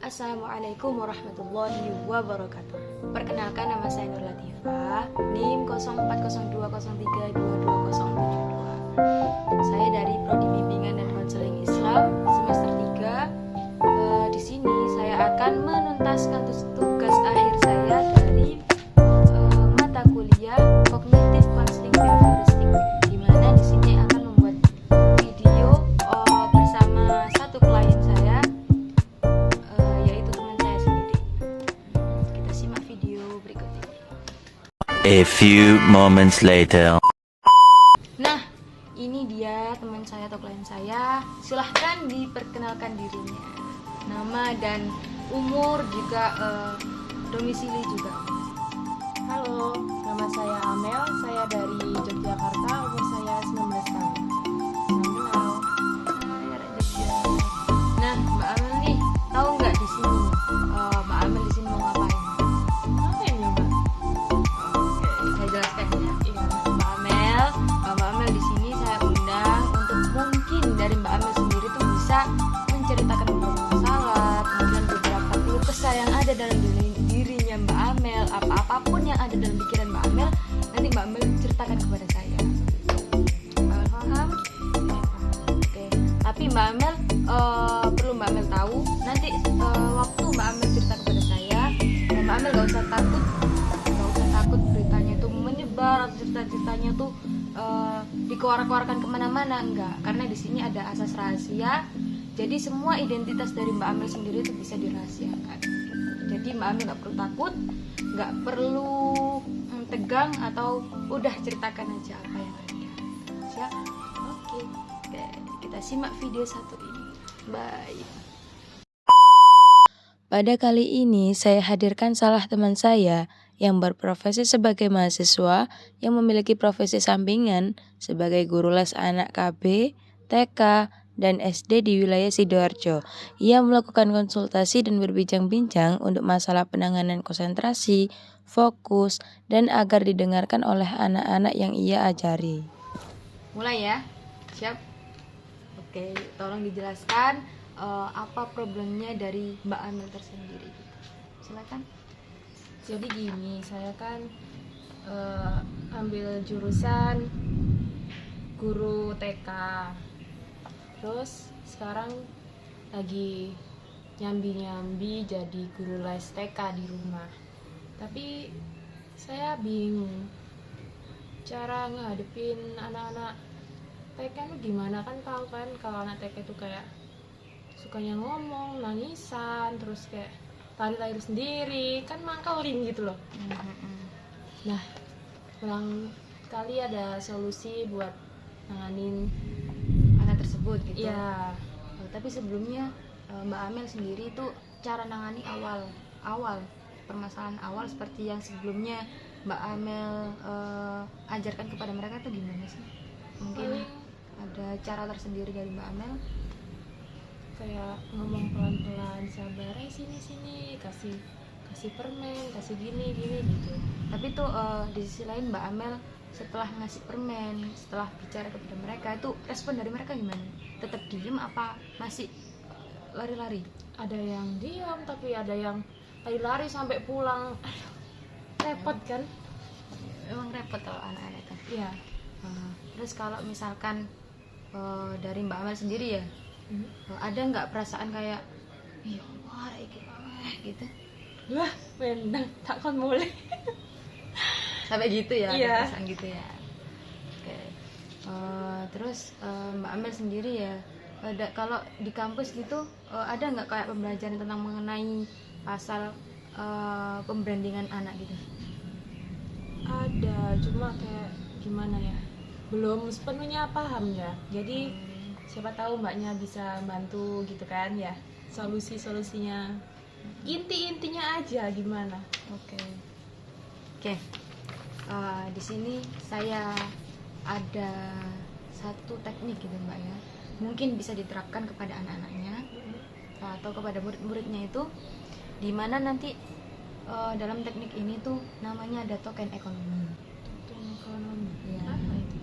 Assalamualaikum warahmatullahi wabarakatuh. Perkenalkan, nama saya Nur Latifah, NIM 0402032272. Saya dari Prodi Bimbingan dan Konseling Islam semester 3. Di sini saya akan menuntaskan tugas akhir saya dari mata kuliah Cognitive Counseling Behavioristic, di mana di sini akan membuat video bersama satu klien saya, yaitu teman saya sendiri. Kita simak video berikut ini. A few moments later. Nah, ini dia teman saya atau klien saya. Silahkan diperkenalkan dirinya, nama dan umur, juga domisili juga. Halo, nama saya Amel, saya dari Yogyakarta, umur saya 19 tahun. Salam kenal. Hai, arek Jogja. Nah, Mbak Amel nih, tahu nggak di sini? Mbak Amel di sini mau ngapain? Apa ini ya, Mbak? Oke, saya jelaskan ya. Iya. Mbak Amel di sini saya undang untuk mungkin dari Mbak Amel sendiri tuh bisa menceritakan beberapa masalah, kemudian beberapa keluh kesah yang ada dalam dirinya Mbak Amel, apapun yang ada dalam pikiran Mbak Amel, nanti Mbak Amel ceritakan kepada saya. Mbak Amel paham? Oke. Tapi Mbak Amel perlu Mbak Amel tahu, nanti waktu Mbak Amel cerita kepada saya, Mbak Amel gak usah takut beritanya itu menyebar atau cerita-ceritanya tuh dikeluarkan kemana-mana, enggak, karena di sini ada asas rahasia. Jadi semua identitas dari Mbak Amel sendiri itu bisa dirahasiakan. Jadi Mbak Amel nggak perlu takut, nggak perlu tegang, atau udah ceritakan aja apa yang ada. Siap? Oke, kita simak video satu ini. Bye. Pada kali ini saya hadirkan salah teman saya yang berprofesi sebagai mahasiswa yang memiliki profesi sampingan sebagai guru les anak KB, TK, dan SD di wilayah Sidoarjo. Ia melakukan konsultasi dan berbincang-bincang untuk masalah penanganan konsentrasi, fokus, dan agar didengarkan oleh anak-anak yang ia ajari. Mulai ya, siap? Oke, tolong dijelaskan apa problemnya dari Mbak Amel tersendiri. Silakan. Jadi gini, saya kan ambil jurusan guru TK. Terus sekarang lagi nyambi-nyambi jadi guru les TK di rumah. Tapi saya bingung cara ngadepin anak-anak TK itu gimana. Kan tahu kan kalau anak TK itu kayak sukanya ngomong, nangisan, terus kayak lari-lari sendiri, kan mangkelin gitu loh. Nah, kurang kali ada solusi buat nanganin Anak tersebut gitu. ya. Tapi sebelumnya Mbak Amel sendiri itu cara nangani awal permasalahan awal seperti yang sebelumnya Mbak Amel ajarkan kepada mereka itu gimana sih? Mungkin ada cara tersendiri dari Mbak Amel. Kayak ngomong pelan-pelan, sabar, sini kasih permen, kasih gini gitu. Tapi tuh di sisi lain Mbak Amel setelah ngasih permen, setelah bicara kepada mereka, itu respon dari mereka gimana? Tetap diem apa masih lari-lari? Ada yang diam, tapi ada yang lari-lari sampai pulang. Aduh, repot kan? Emang repot kalau anak-anak kan. Iya. Terus kalau misalkan dari Mbak Amel sendiri ya, ada nggak perasaan kayak iya wah gitu? Wah, mendang takkan mulai. Sampai gitu ya? Iya. Ada perasaan gitu ya. Oke. Terus Mbak Amel sendiri ya, kalau di kampus gitu ada nggak kayak pembelajaran tentang mengenai pasal pembrandingan anak gitu? Ada, cuma kayak gimana ya, belum sepenuhnya paham ya. Jadi siapa tahu mbaknya bisa bantu gitu kan ya, solusinya, intinya aja gimana. Oke. Di sini saya ada satu teknik gitu Mbak ya, mungkin bisa diterapkan kepada anak-anaknya atau kepada murid-muridnya itu, dimana nanti dalam teknik ini tuh namanya ada token ekonomi. Token ekonomi. Ya. Apa itu?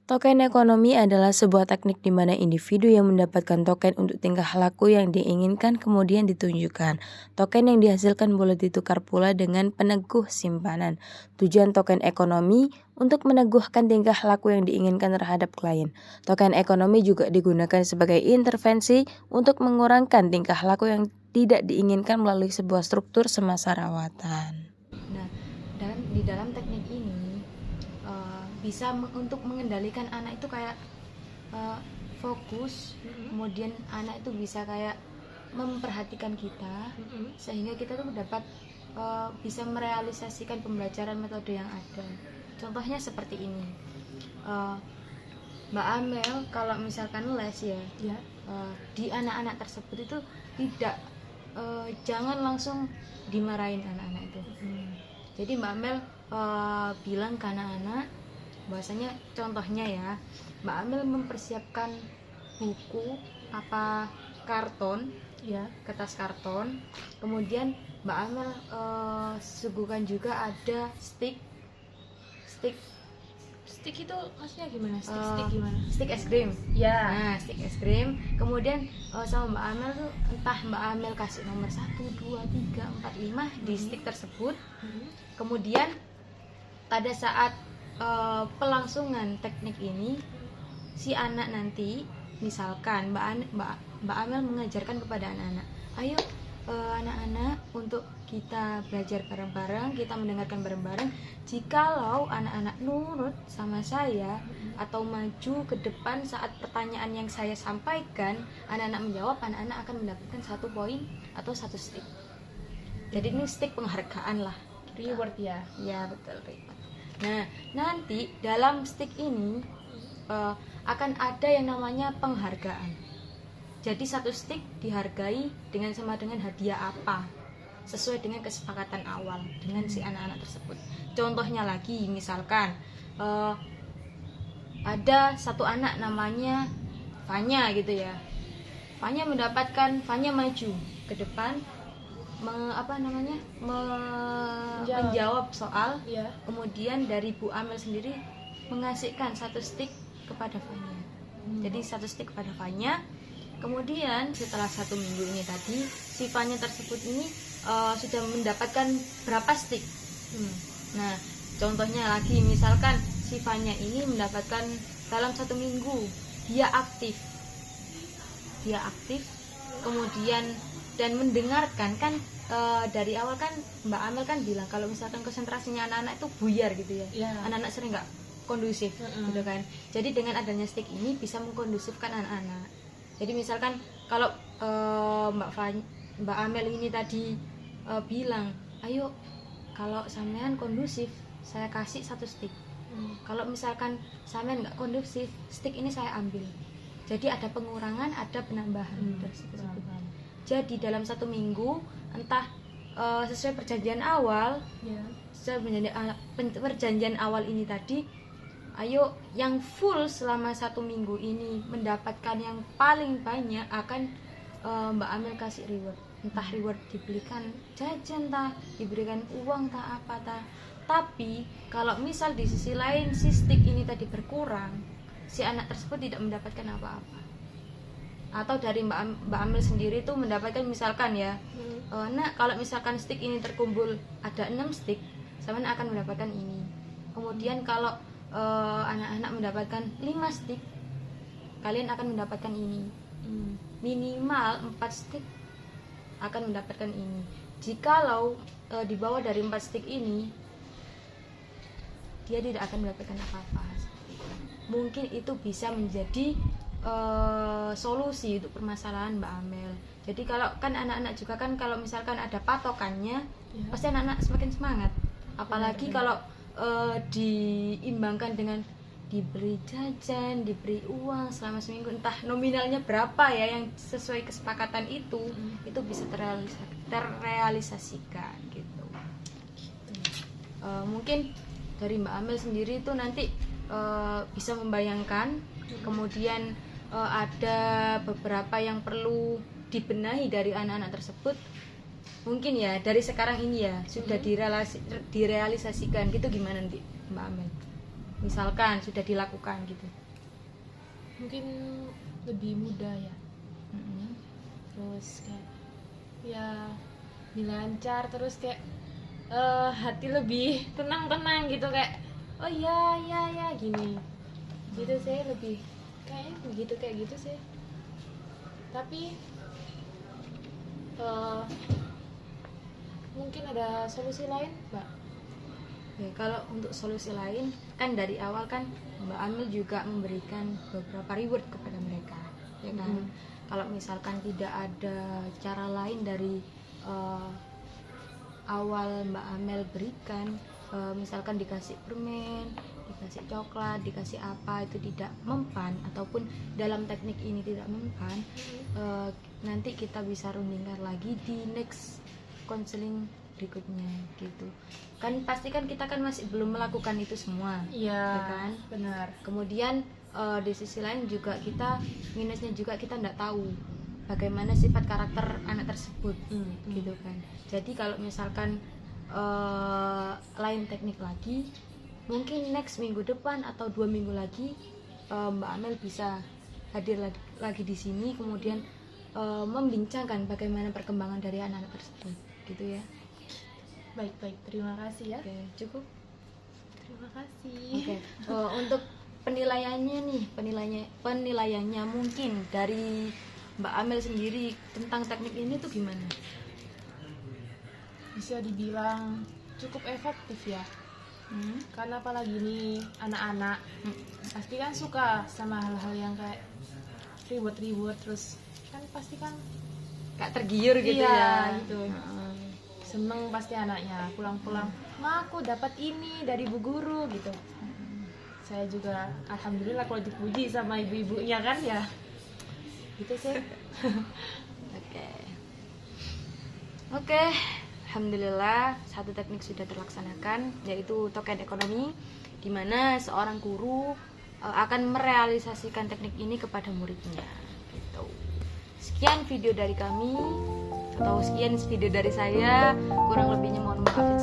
Token ekonomi adalah sebuah teknik di mana individu yang mendapatkan token untuk tingkah laku yang diinginkan kemudian ditunjukkan. Token yang dihasilkan boleh ditukar pula dengan peneguh simpanan. Tujuan token ekonomi untuk meneguhkan tingkah laku yang diinginkan terhadap klien. Token ekonomi juga digunakan sebagai intervensi untuk mengurangkan tingkah laku yang tidak diinginkan melalui sebuah struktur semasa rawatan. Nah, di dalam teknik ini bisa untuk mengendalikan anak itu kayak fokus, kemudian anak itu bisa kayak memperhatikan kita, sehingga kita tuh dapat bisa merealisasikan pembelajaran metode yang ada. Contohnya seperti ini, Mbak Amel kalau misalkan les ya, di anak-anak tersebut itu tidak jangan langsung dimarahin anak-anak itu. Jadi Mbak Amel bilang ke anak-anak bahwasanya contohnya ya, Mbak Amel mempersiapkan buku apa karton ya, kertas karton, kemudian Mbak Amel suguhkan juga ada stick Stick itu maksudnya gimana? Stick gimana? Stick es krim Ya. Nah, stick es krim, kemudian sama Mbak Amel tuh entah Mbak Amel kasih nomor 1, 2, 3, 4, 5 di stick tersebut. Kemudian pada saat pelangsungan teknik ini, si anak nanti misalkan Mbak Amel mengajarkan kepada anak-anak, ayo anak-anak untuk kita belajar bareng-bareng, kita mendengarkan bareng-bareng. Jikalau anak-anak nurut sama saya atau maju ke depan saat pertanyaan yang saya sampaikan, anak-anak menjawab, anak-anak akan mendapatkan 1 poin atau 1 stick. Jadi ini stick penghargaan lah, Reward ya. ya betul, reward. Nah, nanti dalam stick ini akan ada yang namanya penghargaan. Jadi 1 stick dihargai sama dengan hadiah apa, sesuai dengan kesepakatan awal dengan si anak-anak tersebut. Contohnya lagi, misalkan ada 1 anak namanya Fanya gitu ya. Fanya maju ke depan menjawab soal, Ya. kemudian dari Bu Amel sendiri mengasihkan 1 stick kepada Fanya. Jadi 1 stick kepada Fanya. Kemudian setelah 1 minggu ini tadi, si Fanya tersebut ini sudah mendapatkan berapa stick. Nah, contohnya lagi, misalkan si Fanya ini mendapatkan dalam 1 minggu dia aktif, kemudian dan mendengarkan kan. Dari awal kan Mbak Amel kan bilang kalau misalkan konsentrasinya anak-anak itu buyar gitu ya, anak-anak sering nggak kondusif gitu kan. Jadi dengan adanya stick ini bisa mengkondusifkan anak-anak. Jadi misalkan kalau Mbak Amel ini tadi bilang, ayo kalau sampean kondusif saya kasih 1 stick, kalau misalkan sampean nggak kondusif, stick ini saya ambil. Jadi ada pengurangan, ada penambahan. Jadi dalam 1 minggu, entah sesuai perjanjian awal, perjanjian awal ini tadi, ayo yang full selama 1 minggu ini mendapatkan yang paling banyak akan Mbak Amel kasih reward. Entah reward dibelikan jajan, tah diberikan uang, tah apa tah. Tapi kalau misal di sisi lain si stick ini tadi berkurang, si anak tersebut tidak mendapatkan apa-apa. Atau dari Mbak Amel sendiri tuh mendapatkan misalkan ya, nah kalau misalkan stick ini terkumpul ada 6 stick, sampean akan mendapatkan ini. Kemudian kalau anak-anak mendapatkan 5 stick, kalian akan mendapatkan ini. Minimal 4 stick akan mendapatkan ini. Jikalau di bawah dari 4 stick ini, dia tidak akan mendapatkan apa-apa. Mungkin itu bisa menjadi solusi untuk permasalahan Mbak Amel. Jadi kalau kan anak-anak juga kan kalau misalkan ada patokannya, pasti anak-anak semakin semangat. Apalagi kalau diimbangkan dengan diberi jajan, diberi uang selama seminggu, entah nominalnya berapa ya yang sesuai kesepakatan itu bisa terrealisasikan gitu. Mungkin dari Mbak Amel sendiri itu nanti bisa membayangkan, kemudian ada beberapa yang perlu dibenahi dari anak-anak tersebut. Mungkin ya dari sekarang ini ya sudah direalisasikan gitu. Gimana nanti Mbak Amel? misalkan sudah dilakukan gitu? Mungkin lebih mudah ya, Mm-mm. terus kayak ya dilancar, terus kayak hati lebih tenang gitu, kayak oh ya gini gitu sih, lebih kayaknya begitu, kayak gitu sih. Tapi mungkin ada solusi lain, Mbak? Ya, kalau untuk solusi lain kan dari awal kan Mbak Amel juga memberikan beberapa reward kepada mereka, ya kan? Kalau misalkan tidak ada cara lain dari awal Mbak Amel berikan, misalkan dikasih permen, dikasih coklat, dikasih apa, itu tidak mempan ataupun dalam teknik ini tidak mempan, nanti kita bisa rundingkan lagi di next counseling berikutnya gitu kan. Pasti kan kita kan masih belum melakukan itu semua, Iya, ya kan? benar. Kemudian di sisi lain juga kita minusnya juga kita nggak tahu bagaimana sifat karakter anak tersebut, gitu kan. Jadi kalau misalkan lain teknik lagi, mungkin next minggu depan atau 2 minggu lagi Mbak Amel bisa hadir lagi di sini, kemudian membincangkan bagaimana perkembangan dari anak-anak tersebut, gitu ya. Baik, terima kasih ya. Oke, cukup. Terima kasih. Oke. Untuk penilaiannya nih, penilaiannya mungkin dari Mbak Amel sendiri tentang teknik ini tuh gimana? Bisa dibilang cukup efektif ya, karena apalagi nih anak-anak pasti kan suka sama hal-hal yang kayak ribut-ribut, terus kan pasti kan Kayak tergiur gitu iya, ya. gitu. Seneng pasti anaknya pulang-pulang, "Ma, aku dapat ini dari Bu Guru," gitu. Saya juga alhamdulillah kalau dipuji sama ibu-ibunya kan ya, gitu sih. Oke, alhamdulillah satu teknik sudah terlaksanakan, yaitu token ekonomi, di mana seorang guru akan merealisasikan teknik ini kepada muridnya. Gitu. Sekian video dari kami, atau sekian video dari saya, kurang lebihnya mohon maafin